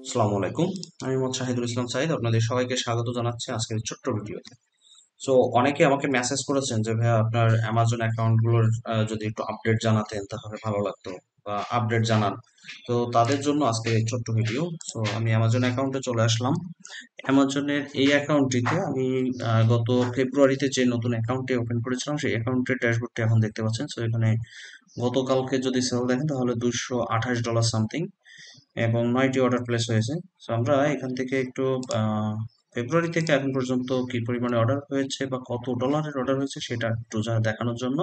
আসসালামু আলাইকুম। আমি মোহাম্মদ শাহিদুল ইসলাম সাইদ। আপনাদের সবাইকে স্বাগত জানাচ্ছি আজকের ছোট্ট ভিডিওতে। সো অনেকে আমাকে মেসেজ করেছেন যে ভাইয়া আপনার অ্যামাজন অ্যাকাউন্টগুলোর যদি একটু আপডেট জানাতেন তাহলে ভালো লাগতো, বা আপডেট জানান। তো তাদের জন্য আজকের এই ছোট্ট ভিডিও। সো আমি অ্যামাজন অ্যাকাউন্টে চলে আসলাম। অ্যামাজনের এই অ্যাকাউন্টটিতে আমি গত ফেব্রুয়ারিতে যে নতুন অ্যাকাউন্টটি ওপেন করেছিলাম সেই অ্যাকাউন্টের ড্যাশবোর্ডটি এখন দেখতে পাচ্ছেন। সো এখানে গতকালকে যদি সেল দেখেন তাহলে $228 সামথিং এবং 9টি অর্ডার প্লেস হয়েছে। সো আমরা এখান থেকে একটু ফেব্রুয়ারি থেকে এখন পর্যন্ত কি পরিমাণে অর্ডার হয়েছে বা কত ডলারের অর্ডার হয়েছে সেটা একটু দেখানোর জন্য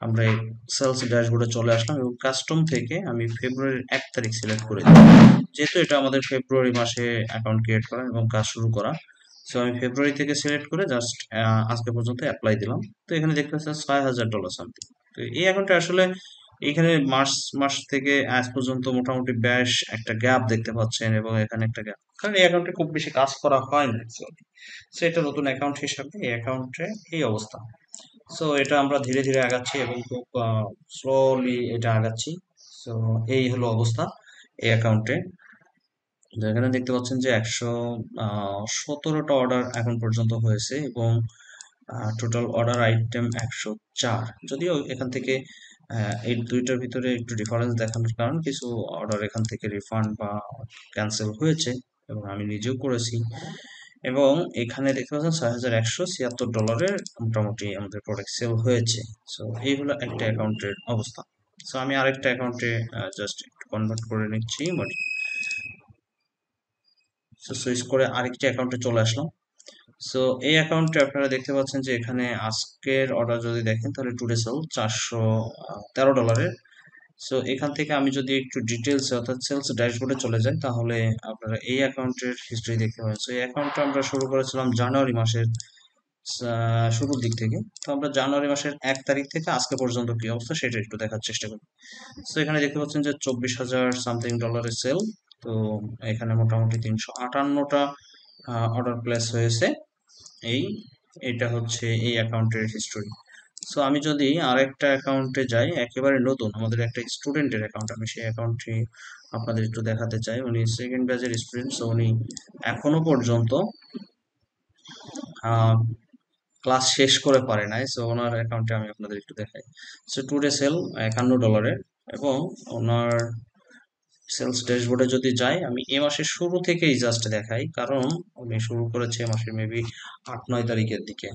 আমরা এই সেলস ড্যাশবোর্ডে চলে আসলাম এবং কাস্টম থেকে আমি ফেব্রুয়ারির 1 তারিখ সিলেক্ট করে দিই, যেহেতু এটা আমাদের ফেব্রুয়ারি মাসে অ্যাকাউন্ট ক্রিয়েট করা এবং কাজ শুরু করা। সো আমি ফেব্রুয়ারি থেকে সিলেক্ট করে জাস্ট আজকে পর্যন্ত অ্যাপ্লাই দিলাম। তো এখানে দেখতে পাচ্ছেন $6,000 সামথিং। তো এই অ্যাকাউন্টে আসলে এখানে মার্চ মাস থেকে আজ পর্যন্ত মোটামুটি বেশ একটা গ্যাপ দেখতে পাচ্ছেন, এবং এখানে একটা গ্যাপ, কারণ এই অ্যাকাউন্টে খুব বেশি কাজ করা হয় না অ্যাকচুয়ালি। সো এটা নতুন অ্যাকাউন্ট হিসাবে এই অ্যাকাউন্টে এই অবস্থা। সো এটা আমরা ধীরে ধীরে আগাচ্ছি এবং খুব স্লোলি এটা আগাচ্ছি। সো এই হলো অবস্থা এই অ্যাকাউন্টে। এখানে দেখতে পাচ্ছেন যে 117টা অর্ডার এখন পর্যন্ত হয়েছে এবং টোটাল অর্ডার আইটেম 104। যদিও এখান থেকে এই দুইটার ভিতরে একটু ডিফারেন্স দেখানোর কারণ কিছু অর্ডার এখান থেকে রিফান্ড বা ক্যান্সেল হয়েছে এবং আমি নিজেও করেছি। এবং এখানে দেখতে পাচ্ছেন $6,176 মোটামুটি আমাদের প্রোডাক্ট সেল হয়েছে। সো এই হলো একটা অ্যাকাউন্টের অবস্থা। সো আমি আরেকটা অ্যাকাউন্টে জাস্ট একটু কনভার্ট করে নিচ্ছি, সো সুইচ করে আরেকটি অ্যাকাউন্টে চলে আসলাম। সো এই অ্যাকাউন্টে আপনারা দেখতে পাচ্ছেন যে এখানে আজকের অর্ডার যদি দেখেন তাহলে টুডে সেল $413। সো এখান থেকে আমি যদি একটু ডিটেলস অর্থাৎ সেলস ড্যাশবোর্ডে চলে যাই তাহলে আপনারা এই অ্যাকাউন্টের হিস্ট্রি দেখতে পাবেন। সো এই অ্যাকাউন্টটা আমরা শুরু করেছিলাম জানুয়ারি মাসের শুরুর দিক থেকে। তো আমরা জানুয়ারি মাসের 1 তারিখ থেকে আজকে পর্যন্ত কি অবস্থা সেটা একটু দেখার চেষ্টা করি। সো এখানে দেখতে পাচ্ছেন যে 24,000 সামথিং ডলারের সেল। তো এখানে মোটামুটি 358টা অর্ডার প্লেস হয়েছে। এই এটা হচ্ছে এই অ্যাকাউন্টের হিস্টোরি। সো আমি যদি আরেকটা অ্যাকাউন্টে যাই, একেবারে নতুন আমাদের একটা স্টুডেন্টের অ্যাকাউন্ট, আমি সেই অ্যাকাউন্টটি আপনাদের একটু দেখাতে চাই। উনি সেকেন্ড ব্যাচের স্টুডেন্ট। সো উনি এখনো পর্যন্ত ক্লাস শেষ করে পারে নাই। সো ওনার অ্যাকাউন্টে আমি আপনাদের একটু দেখাই। সো টুডে সেল $51 এবং ওনার সেলস ড্যাশবোর্ডে যদি যাই আমি এ মাসের শুরু থেকেই জাস্ট দেখাই, কারণ উনি শুরু করেছে এ মাসের মেবি 8-9 তারিখের দিকে।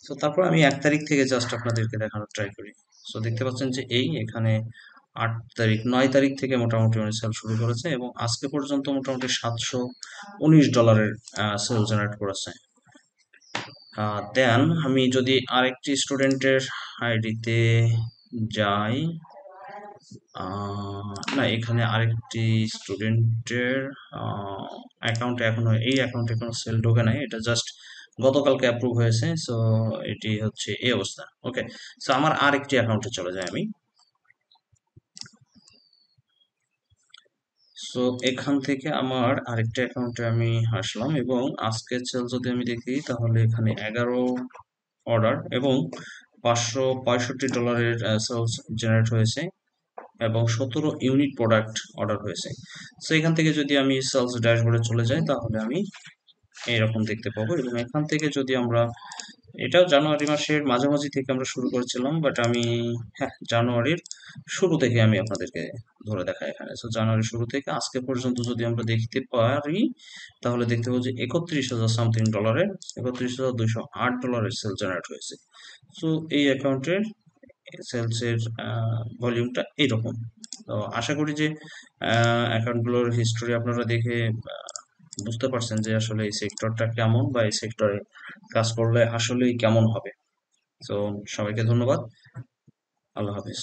সো তারপর আমি 1 তারিখ থেকে জাস্ট আপনাদেরকে দেখানোর ট্রাই করি। সো দেখতে পাচ্ছেন যে এই এখানে 8 তারিখ 9 তারিখ থেকে মোটামুটি উনি সেল শুরু করেছে এবং আজকে পর্যন্ত মোটামুটি $719 সেল জেনারেট করেছে। দেন আমি যদি আরেকটি স্টুডেন্টের আইডিতে যাই, না এখানে আরেকটি স্টুডেন্টের অ্যাকাউন্টে এখনো এই অ্যাকাউন্টে কোনো সেল ঢোকে নাই, এটা জাস্ট গতকালকে অ্যাপ্রুভ হয়েছে। সো এটি হচ্ছে এই অবস্থা। ওকে, সো আমার আরেকটি অ্যাকাউন্টে চলে যাই আমি। সো এখান থেকে আমার আরেকটা অ্যাকাউন্টে আমি আসলাম এবং আজকের সেল যদি আমি দেখি তাহলে এখানে 11 অর্ডার এবং $565 সেলস জেনারেট হয়েছে এবং 17 ইউনিট প্রোডাক্ট অর্ডার হয়েছে। সো এখান থেকে যদি আমি সেলস ড্যাশবোর্ডে চলে যাই তাহলে আমি এইরকম দেখতে পাবো এবং এখান থেকে যদি আমরা, এটাও জানুয়ারি মাসের মাঝামাঝি থেকে আমরা শুরু করেছিলাম, বাট আমি, হ্যাঁ, জানুয়ারির শুরু থেকে আমি আপনাদেরকে ধরে দেখাই এখানে। সো জানুয়ারির শুরু থেকে আজকে পর্যন্ত যদি আমরা দেখতে পারি তাহলে দেখতে পাবো যে 31,000 সামথিং ডলারের, $31,208 সেল জেনারেট হয়েছে। সো এই অ্যাকাউন্টের সেলসের ভলিউমটা এইরকম। তো আশা করি যে অ্যাকাউন্টগুলোর হিস্টোরি আপনারা দেখে বুঝতে পারছেন যে আসলে এই সেক্টরটা কেমন বা এই সেক্টরে কাজ করলে আসলেই কেমন হবে। তো সবাইকে ধন্যবাদ। আল্লাহ হাফিজ।